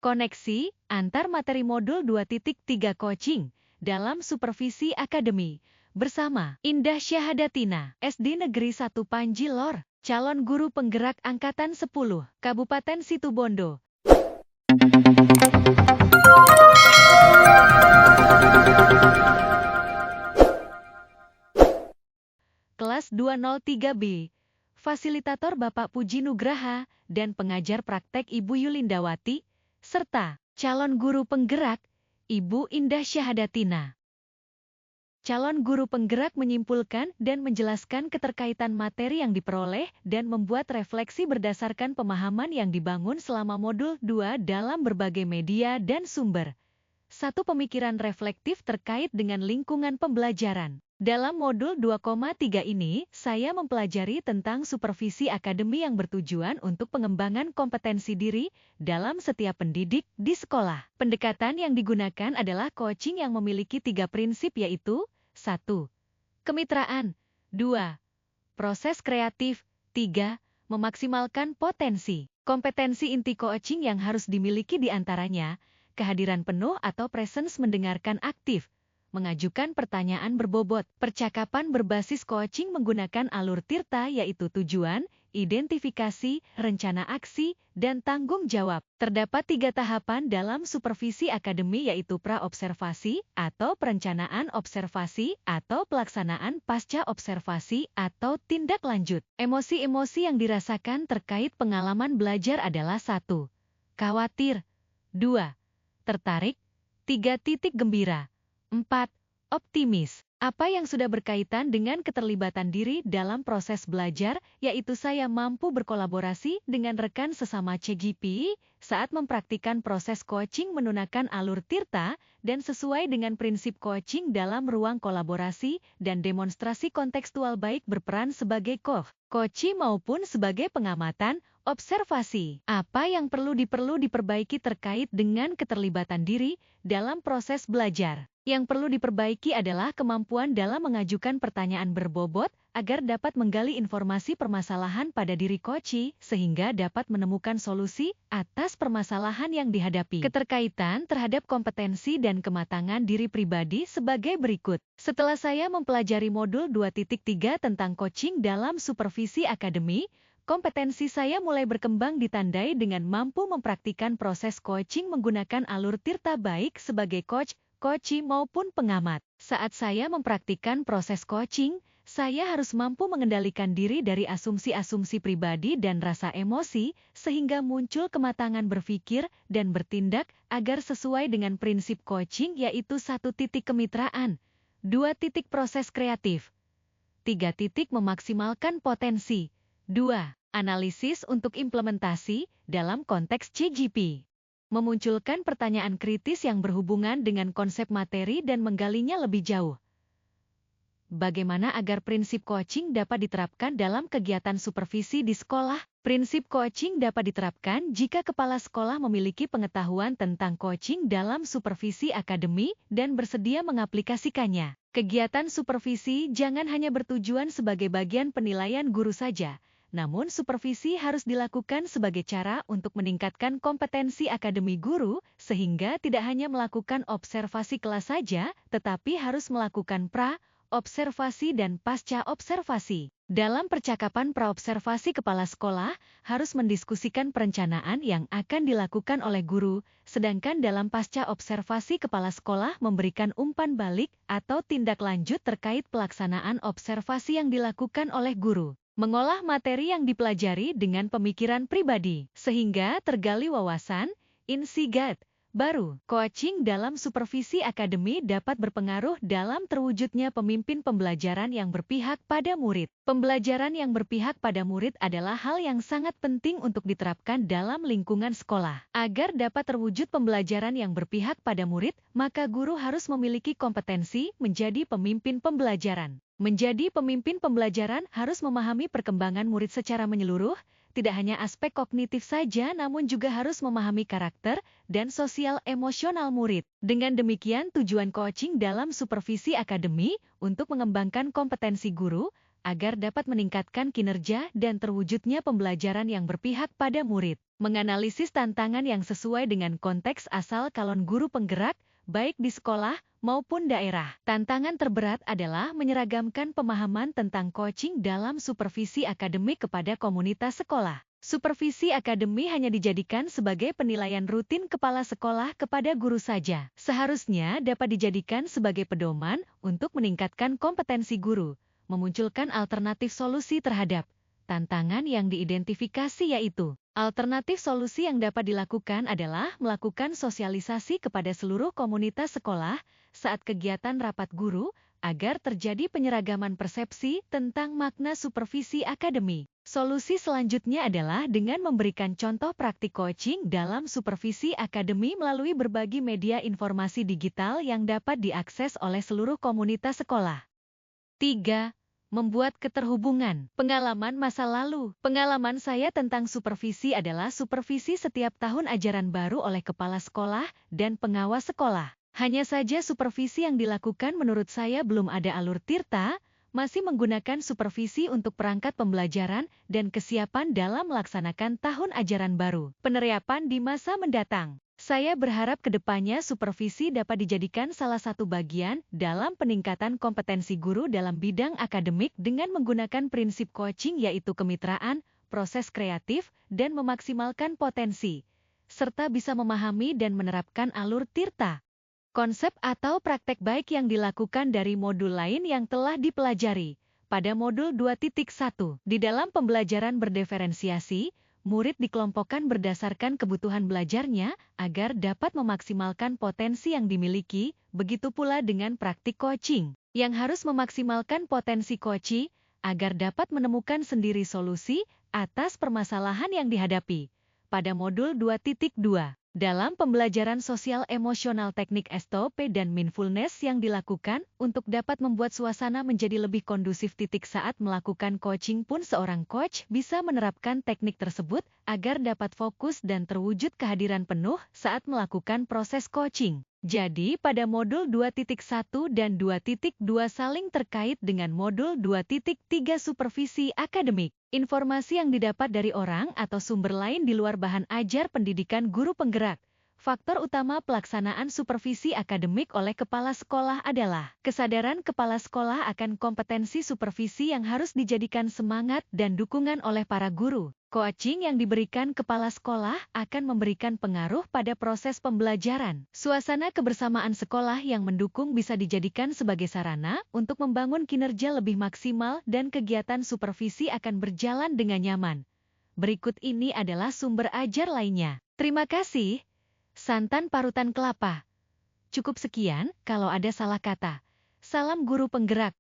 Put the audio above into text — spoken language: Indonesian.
Koneksi antar materi modul 2.3 coaching dalam supervisi akademi bersama Indah Syahadatina, SD Negeri 1 Panji Lor, calon guru penggerak angkatan 10, Kabupaten Situbondo. Kelas 203B, Fasilitator Bapak Puji Nugraha dan pengajar praktek Ibu Yulindawati, serta calon guru penggerak, Ibu Indah Syahadatina. Calon guru penggerak menyimpulkan dan menjelaskan keterkaitan materi yang diperoleh dan membuat refleksi berdasarkan pemahaman yang dibangun selama modul 2 dalam berbagai media dan sumber. 1. Pemikiran reflektif terkait dengan lingkungan pembelajaran. Dalam modul 2,3 ini, saya mempelajari tentang supervisi akademi yang bertujuan untuk pengembangan kompetensi diri dalam setiap pendidik di sekolah. Pendekatan yang digunakan adalah coaching yang memiliki 3 prinsip yaitu 1. Kemitraan 2. Proses kreatif 3. Memaksimalkan potensi. Kompetensi inti coaching yang harus dimiliki diantaranya kehadiran penuh atau presence mendengarkan aktif, mengajukan pertanyaan berbobot, percakapan berbasis coaching menggunakan alur tirta yaitu tujuan, identifikasi, rencana aksi, dan tanggung jawab. Terdapat 3 tahapan dalam supervisi akademi yaitu pra-observasi atau perencanaan observasi atau pelaksanaan pasca observasi atau tindak lanjut. Emosi-emosi yang dirasakan terkait pengalaman belajar adalah 1. Khawatir 2. Tertarik 3. Gembira 4. Optimis. Apa yang sudah berkaitan dengan keterlibatan diri dalam proses belajar, yaitu saya mampu berkolaborasi dengan rekan sesama CGP saat mempraktikkan proses coaching menggunakan alur tirta dan sesuai dengan prinsip coaching dalam ruang kolaborasi dan demonstrasi kontekstual baik berperan sebagai coach maupun sebagai pengamatan observasi. Apa yang perlu diperbaiki terkait dengan keterlibatan diri dalam proses belajar? Yang perlu diperbaiki adalah kemampuan dalam mengajukan pertanyaan berbobot agar dapat menggali informasi permasalahan pada diri coach sehingga dapat menemukan solusi atas permasalahan yang dihadapi. Keterkaitan terhadap kompetensi dan kematangan diri pribadi sebagai berikut. Setelah saya mempelajari modul 2.3 tentang coaching dalam supervisi akademi, kompetensi saya mulai berkembang ditandai dengan mampu mempraktikkan proses coaching menggunakan alur tirta baik sebagai coach maupun pengamat. Saat saya mempraktikkan proses coaching, saya harus mampu mengendalikan diri dari asumsi-asumsi pribadi dan rasa emosi sehingga muncul kematangan berpikir dan bertindak agar sesuai dengan prinsip coaching yaitu 1. Kemitraan 2. Proses kreatif 3. Memaksimalkan potensi 2. Analisis untuk implementasi dalam konteks CGP. Memunculkan pertanyaan kritis yang berhubungan dengan konsep materi dan menggalinya lebih jauh. Bagaimana agar prinsip coaching dapat diterapkan dalam kegiatan supervisi di sekolah? Prinsip coaching dapat diterapkan jika kepala sekolah memiliki pengetahuan tentang coaching dalam supervisi akademi dan bersedia mengaplikasikannya. Kegiatan supervisi jangan hanya bertujuan sebagai bagian penilaian guru saja, namun supervisi harus dilakukan sebagai cara untuk meningkatkan kompetensi akademi guru, sehingga tidak hanya melakukan observasi kelas saja, tetapi harus melakukan pra-observasi dan pasca-observasi. Dalam percakapan pra-observasi kepala sekolah, harus mendiskusikan perencanaan yang akan dilakukan oleh guru, sedangkan dalam pasca-observasi kepala sekolah memberikan umpan balik atau tindak lanjut terkait pelaksanaan observasi yang dilakukan oleh guru. Mengolah materi yang dipelajari dengan pemikiran pribadi, sehingga tergali wawasan, insight baru. Coaching dalam supervisi akademi dapat berpengaruh dalam terwujudnya pemimpin pembelajaran yang berpihak pada murid. Pembelajaran yang berpihak pada murid adalah hal yang sangat penting untuk diterapkan dalam lingkungan sekolah. Agar dapat terwujud pembelajaran yang berpihak pada murid, maka guru harus memiliki kompetensi menjadi pemimpin pembelajaran. Menjadi pemimpin pembelajaran harus memahami perkembangan murid secara menyeluruh, tidak hanya aspek kognitif saja namun juga harus memahami karakter dan sosial emosional murid. Dengan demikian tujuan coaching dalam supervisi akademi untuk mengembangkan kompetensi guru agar dapat meningkatkan kinerja dan terwujudnya pembelajaran yang berpihak pada murid. Menganalisis tantangan yang sesuai dengan konteks asal calon guru penggerak, baik di sekolah maupun daerah. Tantangan terberat adalah menyeragamkan pemahaman tentang coaching dalam supervisi akademik kepada komunitas sekolah. Supervisi akademik hanya dijadikan sebagai penilaian rutin kepala sekolah kepada guru saja. Seharusnya dapat dijadikan sebagai pedoman untuk meningkatkan kompetensi guru, memunculkan alternatif solusi terhadap tantangan yang diidentifikasi, yaitu alternatif solusi yang dapat dilakukan adalah melakukan sosialisasi kepada seluruh komunitas sekolah saat kegiatan rapat guru agar terjadi penyeragaman persepsi tentang makna supervisi akademik. Solusi selanjutnya adalah dengan memberikan contoh praktik coaching dalam supervisi akademik melalui berbagai media informasi digital yang dapat diakses oleh seluruh komunitas sekolah. 3. Membuat keterhubungan. Pengalaman masa lalu. Pengalaman saya tentang supervisi adalah supervisi setiap tahun ajaran baru oleh kepala sekolah dan pengawas sekolah. Hanya saja supervisi yang dilakukan menurut saya belum ada alur tirta, masih menggunakan supervisi untuk perangkat pembelajaran dan kesiapan dalam melaksanakan tahun ajaran baru. Penerapan di masa mendatang. Saya berharap kedepannya supervisi dapat dijadikan salah satu bagian dalam peningkatan kompetensi guru dalam bidang akademik dengan menggunakan prinsip coaching, yaitu kemitraan, proses kreatif, dan memaksimalkan potensi, serta bisa memahami dan menerapkan alur tirta. Konsep atau praktek baik yang dilakukan dari modul lain yang telah dipelajari. Pada modul 2.1, di dalam pembelajaran berdiferensiasi, murid dikelompokkan berdasarkan kebutuhan belajarnya agar dapat memaksimalkan potensi yang dimiliki, begitu pula dengan praktik coaching, yang harus memaksimalkan potensi coachee agar dapat menemukan sendiri solusi atas permasalahan yang dihadapi. Pada modul 2.2, dalam pembelajaran sosial emosional teknik STOP dan mindfulness yang dilakukan untuk dapat membuat suasana menjadi lebih kondusif. Saat melakukan coaching pun seorang coach bisa menerapkan teknik tersebut agar dapat fokus dan terwujud kehadiran penuh saat melakukan proses coaching. Jadi pada modul 2.1 dan 2.2 saling terkait dengan modul 2.3 supervisi akademik. Informasi yang didapat dari orang atau sumber lain di luar bahan ajar pendidikan guru penggerak. Faktor utama pelaksanaan supervisi akademik oleh kepala sekolah adalah kesadaran kepala sekolah akan kompetensi supervisi yang harus dijadikan semangat dan dukungan oleh para guru. Coaching yang diberikan kepala sekolah akan memberikan pengaruh pada proses pembelajaran. Suasana kebersamaan sekolah yang mendukung bisa dijadikan sebagai sarana untuk membangun kinerja lebih maksimal dan kegiatan supervisi akan berjalan dengan nyaman. Berikut ini adalah sumber ajar lainnya. Terima kasih. Santan parutan kelapa. Cukup sekian, kalau ada salah kata. Salam guru penggerak.